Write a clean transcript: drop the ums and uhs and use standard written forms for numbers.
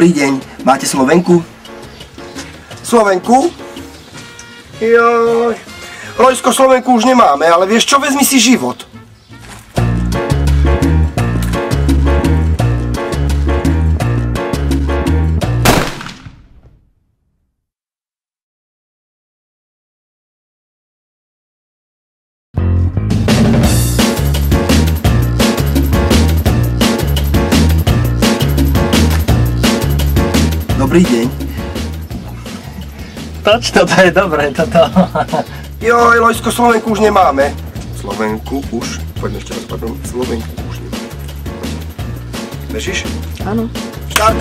Dobrý deň, máte Slovenku? Slovenku? Joj. Lojsko, Slovenku už nemáme, ale vieš čo, vezmi si život. Dobrý deň. Točno, to je dobré, toto. Joj, Lojsko, Slovenku už nemáme. Slovenku už, poďme ešte raz, pardon, Slovenku už nemáme. Bežíš? Áno. Štart!